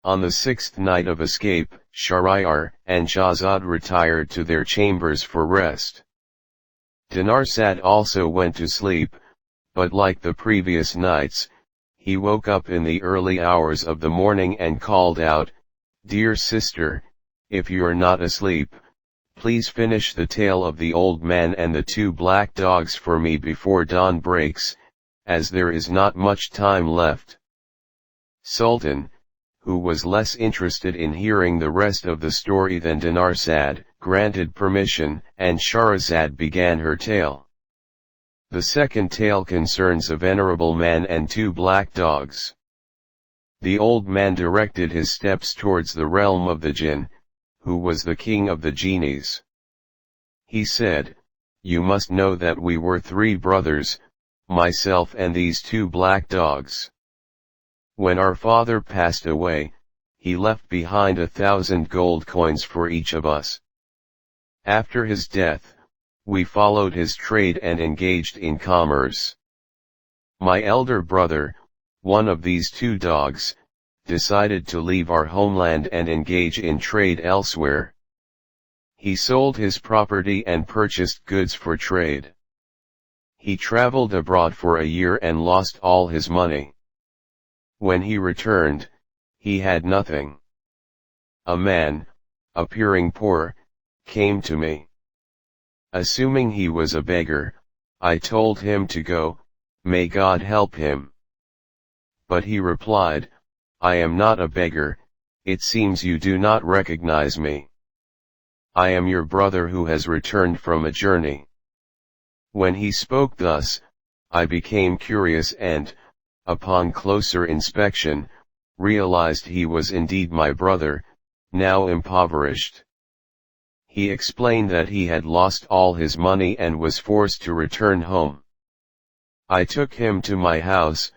On the sixth night of escape, Shahryar and Scheherazade retired to their chambers for rest. Dinarsad also went to sleep, but like the previous nights, he woke up in the early hours of the morning and called out, "Dear sister, if you're not asleep, please finish the tale of the old man and the two black dogs for me before dawn breaks, as there is not much time left." Sultan, who was less interested in hearing the rest of the story than Dinarsad, granted permission, and Scheherazade began her tale. The second tale concerns a venerable man and two black dogs. The old man directed his steps towards the realm of the Jinn, who was the king of the Genies. He said, "You must know that we were three brothers, myself and these two black dogs. When our father passed away, he left behind 1,000 gold coins for each of us. After his death, we followed his trade and engaged in commerce. My elder brother, one of these two dogs, decided to leave our homeland and engage in trade elsewhere. He sold his property and purchased goods for trade. He traveled abroad for a year and lost all his money. When he returned, he had nothing. A man, appearing poor, came to me. Assuming he was a beggar, I told him to go, may God help him. But he replied, I am not a beggar, it seems you do not recognize me. I am your brother who has returned from a journey. When he spoke thus, I became curious and, upon closer inspection, realized he was indeed my brother, now impoverished. He explained that he had lost all his money and was forced to return home. I took him to my house,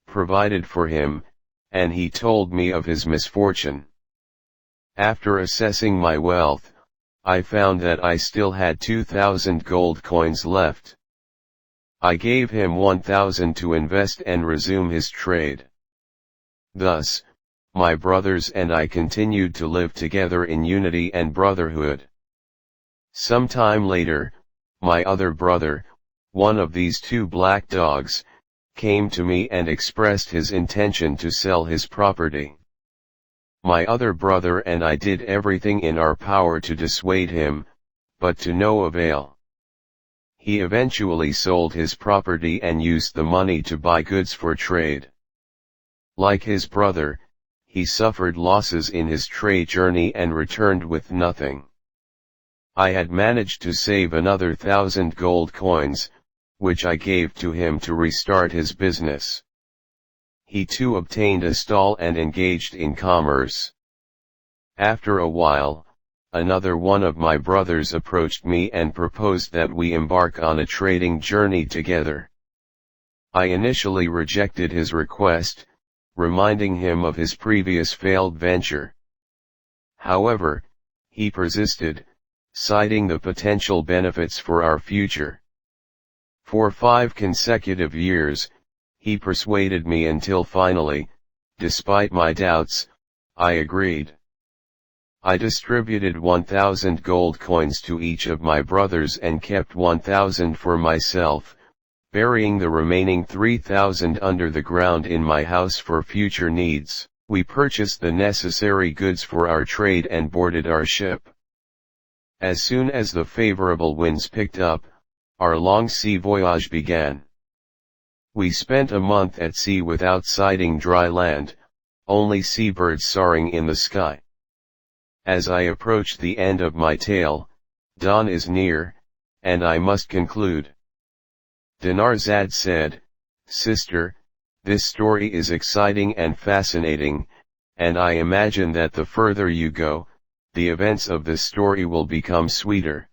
provided for him, and he told me of his misfortune. After assessing my wealth, I found that I still had 2,000 gold coins left. I gave him 1,000 to invest and resume his trade. Thus, my brothers and I continued to live together in unity and brotherhood. Some time later, my other brother, one of these two black dogs, came to me and expressed his intention to sell his property. My other brother and I did everything in our power to dissuade him, but to no avail. He eventually sold his property and used the money to buy goods for trade. Like his brother, he suffered losses in his trade journey and returned with nothing. I had managed to save another 1,000 gold coins, which I gave to him to restart his business. He too obtained a stall and engaged in commerce. After a while, another one of my brothers approached me and proposed that we embark on a trading journey together. I initially rejected his request, reminding him of his previous failed venture. However, he persisted, citing the potential benefits for our future. For 5 consecutive years, he persuaded me until finally, despite my doubts, I agreed. I distributed 1,000 gold coins to each of my brothers and kept 1,000 for myself, burying the remaining 3,000 under the ground in my house for future needs. We purchased the necessary goods for our trade and boarded our ship. As soon as the favorable winds picked up, our long sea voyage began. We spent a month at sea without sighting dry land, only seabirds soaring in the sky. As I approach the end of my tale, dawn is near, and I must conclude. Dinarzade said, "Sister, this story is exciting and fascinating, and I imagine that the further you go, the events of this story will become sweeter.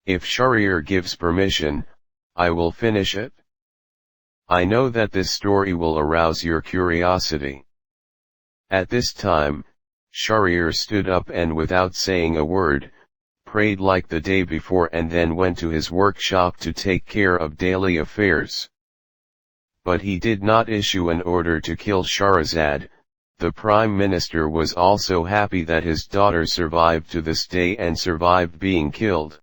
If Shahryar gives permission, I will finish it. I know that this story will arouse your curiosity." At this time, Shahryar stood up and without saying a word, prayed like the day before and then went to his workshop to take care of daily affairs. But he did not issue an order to kill Scheherazade, The Prime Minister was also happy that his daughter survived to this day and survived being killed.